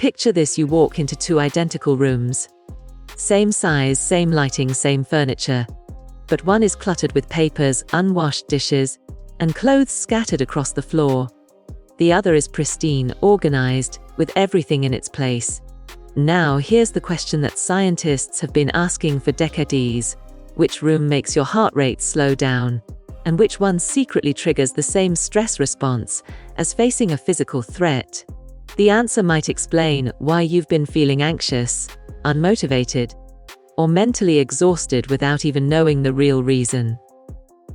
Picture this: you walk into two identical rooms. Same size, same lighting, same furniture. But one is cluttered with papers, unwashed dishes, and clothes scattered across the floor. The other is pristine, organized, with everything in its place. Now, here's the question that scientists have been asking for decades. Which room makes your heart rate slow down? And which one secretly triggers the same stress response as facing a physical threat? The answer might explain why you've been feeling anxious, unmotivated, or mentally exhausted without even knowing the real reason.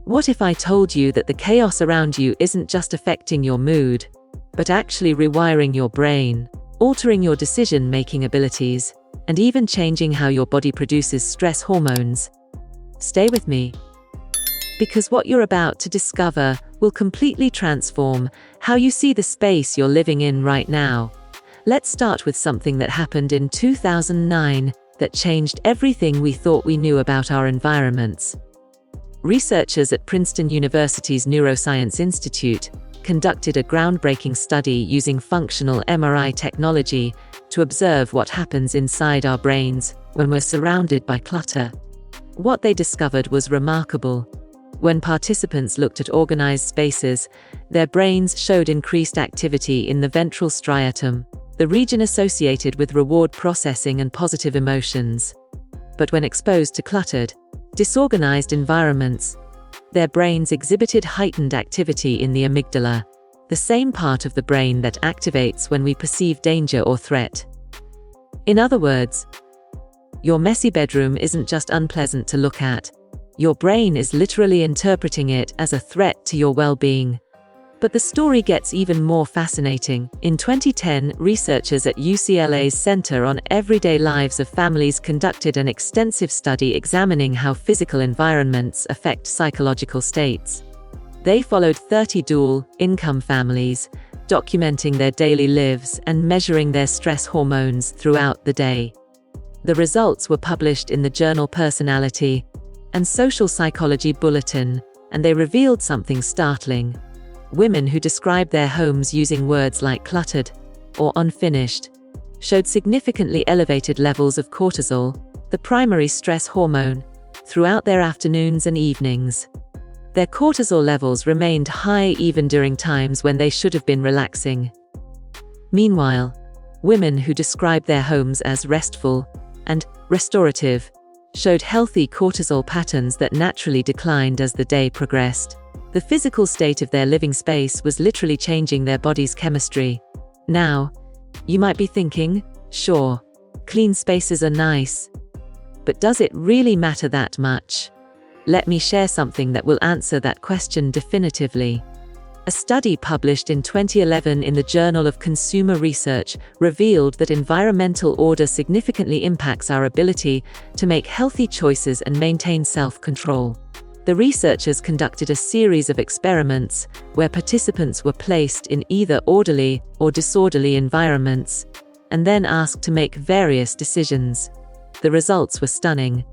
What if I told you that the chaos around you isn't just affecting your mood, but actually rewiring your brain, altering your decision-making abilities, and even changing how your body produces stress hormones? Stay with me, because what you're about to discover will completely transform how you see the space you're living in right now. Let's start with something that happened in 2009 that changed everything we thought we knew about our environments. Researchers at Princeton University's Neuroscience Institute conducted a groundbreaking study using functional MRI technology to observe what happens inside our brains when we're surrounded by clutter. What they discovered was remarkable. When participants looked at organized spaces, their brains showed increased activity in the ventral striatum, the region associated with reward processing and positive emotions. But when exposed to cluttered, disorganized environments, their brains exhibited heightened activity in the amygdala, the same part of the brain that activates when we perceive danger or threat. In other words, your messy bedroom isn't just unpleasant to look at. Your brain is literally interpreting it as a threat to your well-being. But the story gets even more fascinating. In 2010, researchers at UCLA's Center on Everyday Lives of Families conducted an extensive study examining how physical environments affect psychological states. They followed 30 dual-income families, documenting their daily lives and measuring their stress hormones throughout the day. The results were published in the journal Personality and Social Psychology Bulletin, and they revealed something startling. Women who described their homes using words like cluttered or unfinished showed significantly elevated levels of cortisol, the primary stress hormone, throughout their afternoons and evenings. Their cortisol levels remained high even during times when they should have been relaxing. Meanwhile, women who described their homes as restful and restorative showed healthy cortisol patterns that naturally declined as the day progressed. The physical state of their living space was literally changing their body's chemistry. Now, you might be thinking, sure, clean spaces are nice, but does it really matter that much? Let me share something that will answer that question definitively. A study published in 2011 in the Journal of Consumer Research revealed that environmental order significantly impacts our ability to make healthy choices and maintain self-control. The researchers conducted a series of experiments where participants were placed in either orderly or disorderly environments, and then asked to make various decisions. The results were stunning.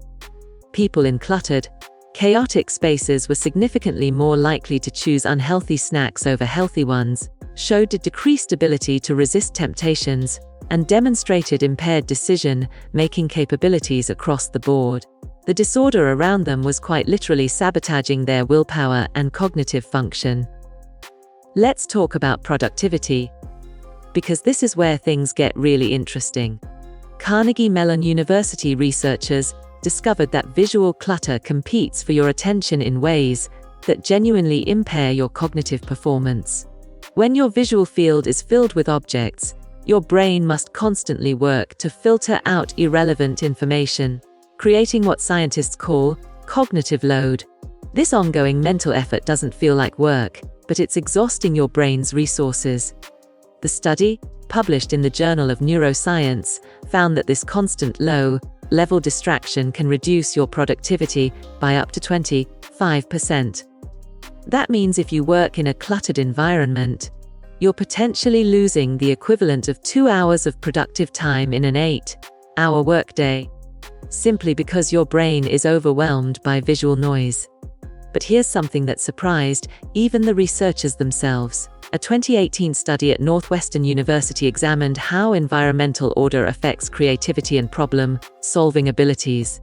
People in cluttered, chaotic spaces were significantly more likely to choose unhealthy snacks over healthy ones, showed a decreased ability to resist temptations, and demonstrated impaired decision-making capabilities across the board. The disorder around them was quite literally sabotaging their willpower and cognitive function. Let's talk about productivity, because this is where things get really interesting. Carnegie Mellon University researchers discovered that visual clutter competes for your attention in ways that genuinely impair your cognitive performance. When your visual field is filled with objects, your brain must constantly work to filter out irrelevant information, creating what scientists call cognitive load. This ongoing mental effort doesn't feel like work, but it's exhausting your brain's resources. The study, published in the Journal of Neuroscience, found that this constant low-level distraction can reduce your productivity by up to 25%. That means if you work in a cluttered environment, you're potentially losing the equivalent of 2 hours of productive time in an 8-hour workday, simply because your brain is overwhelmed by visual noise. But here's something that surprised even the researchers themselves. A 2018 study at Northwestern University examined how environmental order affects creativity and problem-solving abilities.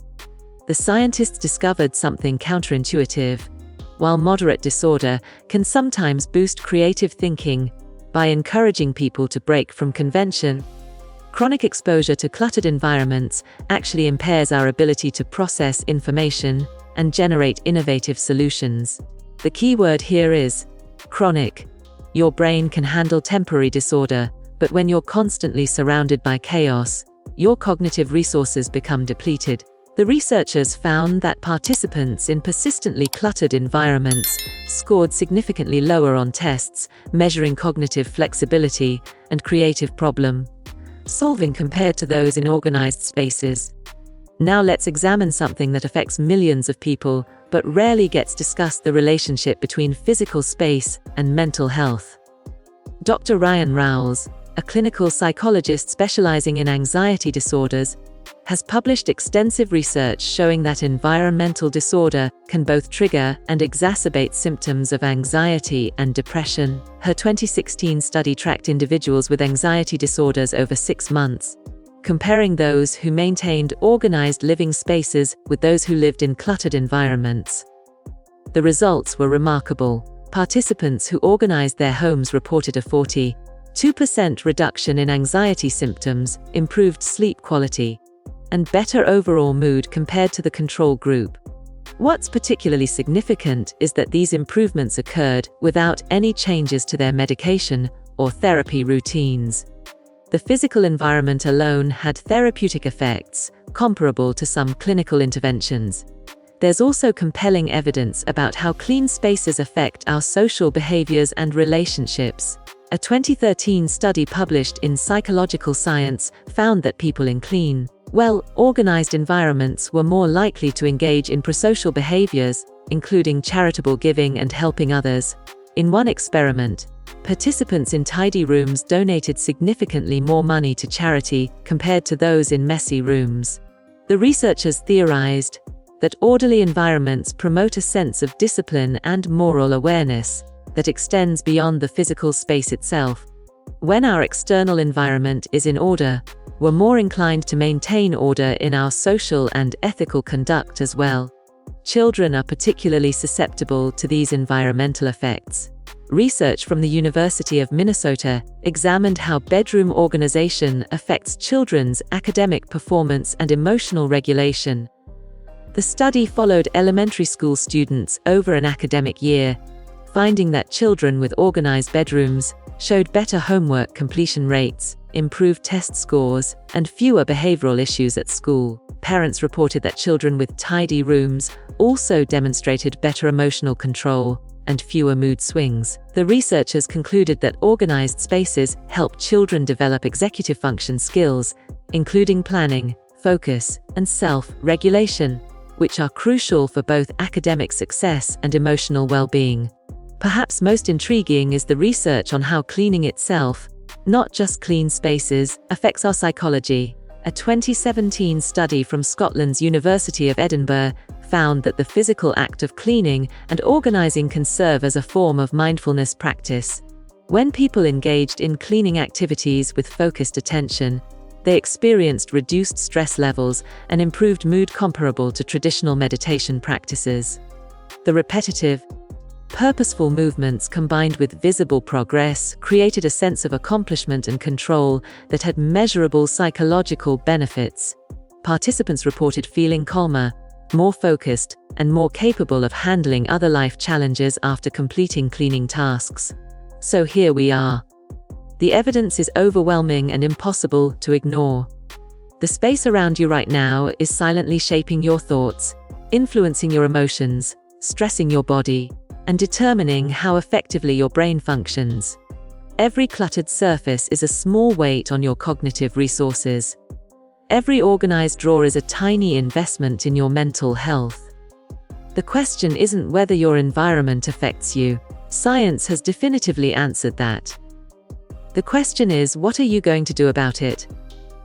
The scientists discovered something counterintuitive. While moderate disorder can sometimes boost creative thinking by encouraging people to break from convention, chronic exposure to cluttered environments actually impairs our ability to process information and generate innovative solutions. The key word here is chronic. Your brain can handle temporary disorder, but when you're constantly surrounded by chaos, your cognitive resources become depleted. The researchers found that participants in persistently cluttered environments scored significantly lower on tests measuring cognitive flexibility and creative problem-solving compared to those in organized spaces. Now let's examine something that affects millions of people but rarely gets discussed: the relationship between physical space and mental health. Dr. Ryan Rowles, a clinical psychologist specializing in anxiety disorders, has published extensive research showing that environmental disorder can both trigger and exacerbate symptoms of anxiety and depression. Her 2016 study tracked individuals with anxiety disorders over 6 months, comparing those who maintained organized living spaces with those who lived in cluttered environments. The results were remarkable. Participants who organized their homes reported a 42% reduction in anxiety symptoms, improved sleep quality, and better overall mood compared to the control group. What's particularly significant is that these improvements occurred without any changes to their medication or therapy routines. The physical environment alone had therapeutic effects comparable to some clinical interventions. There's also compelling evidence about how clean spaces affect our social behaviors and relationships. A 2013 study published in Psychological Science found that people in clean, well-organized environments were more likely to engage in prosocial behaviors, including charitable giving and helping others. In one experiment, participants in tidy rooms donated significantly more money to charity compared to those in messy rooms. The researchers theorized that orderly environments promote a sense of discipline and moral awareness that extends beyond the physical space itself. When our external environment is in order, we're more inclined to maintain order in our social and ethical conduct as well. Children are particularly susceptible to these environmental effects. Research from the University of Minnesota examined how bedroom organization affects children's academic performance and emotional regulation. The study followed elementary school students over an academic year, finding that children with organized bedrooms showed better homework completion rates, improved test scores, and fewer behavioral issues at school. Parents reported that children with tidy rooms also demonstrated better emotional control and fewer mood swings. The researchers concluded that organized spaces help children develop executive function skills, including planning, focus, and self-regulation, which are crucial for both academic success and emotional well-being. Perhaps most intriguing is the research on how cleaning itself, not just clean spaces, affects our psychology. A 2017 study from Scotland's University of Edinburgh found that the physical act of cleaning and organizing can serve as a form of mindfulness practice. When people engaged in cleaning activities with focused attention, they experienced reduced stress levels and improved mood comparable to traditional meditation practices. The repetitive, purposeful movements combined with visible progress created a sense of accomplishment and control that had measurable psychological benefits. Participants reported feeling calmer, more focused, and more capable of handling other life challenges after completing cleaning tasks. So here we are. The evidence is overwhelming and impossible to ignore. The space around you right now is silently shaping your thoughts, influencing your emotions, stressing your body, and determining how effectively your brain functions. Every cluttered surface is a small weight on your cognitive resources. Every organized drawer is a tiny investment in your mental health. The question isn't whether your environment affects you. Science has definitively answered that. The question is, what are you going to do about it?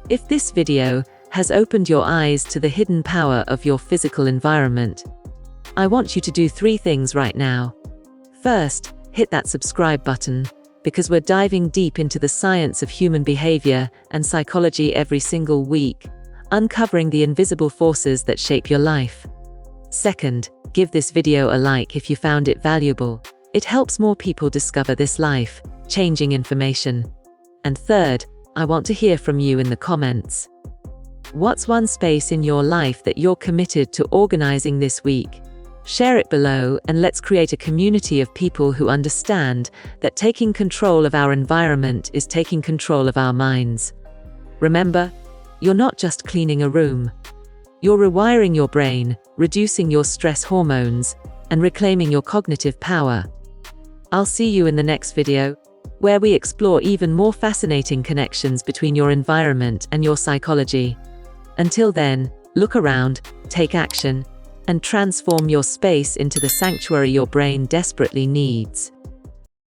If this video has opened your eyes to the hidden power of your physical environment, I want you to do 3 things right now. First, hit that subscribe button, because we're diving deep into the science of human behavior and psychology every single week, uncovering the invisible forces that shape your life. Second, give this video a like if you found it valuable. It helps more people discover this life-changing information. And third, I want to hear from you in the comments. What's one space in your life that you're committed to organizing this week? Share it below, and let's create a community of people who understand that taking control of our environment is taking control of our minds. Remember, you're not just cleaning a room. You're rewiring your brain, reducing your stress hormones, and reclaiming your cognitive power. I'll see you in the next video, where we explore even more fascinating connections between your environment and your psychology. Until then, look around, take action, and transform your space into the sanctuary your brain desperately needs.